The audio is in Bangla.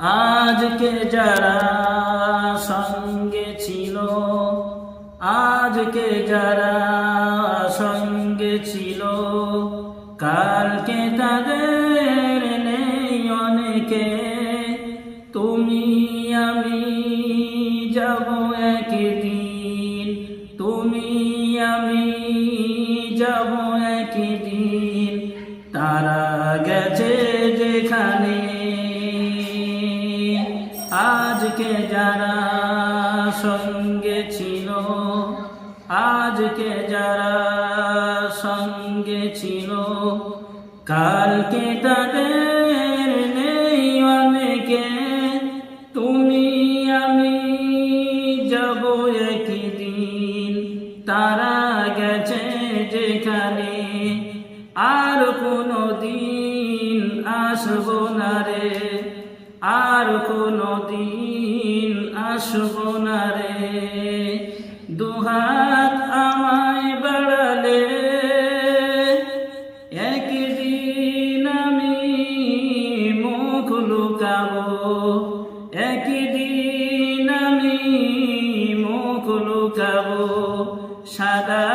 আজকে যারা সঙ্গে ছিল, আজকে যারা সঙ্গে ছিল, কালকে তাদের নেই অনেকে। তুমি আমি যাব একদিন, তুমি আমি যাব একদিন, তারা গেছে যেখানে। আজকে যারা সঙ্গে ছিল, আজকে যারা সঙ্গে ছিল, কালকে তাদের নেই অনেকে। তুমি আমি যাব একদিন, তারা গেছে যেখানে। আর কোনো দিন আসবো না রে, আর কোনো দিন আসবো না রে। দুহাত আমায় বাড়ালে একদিন আমি মুখ লুকাবো, একদিন আমি মুখ লুকাবো। সাদা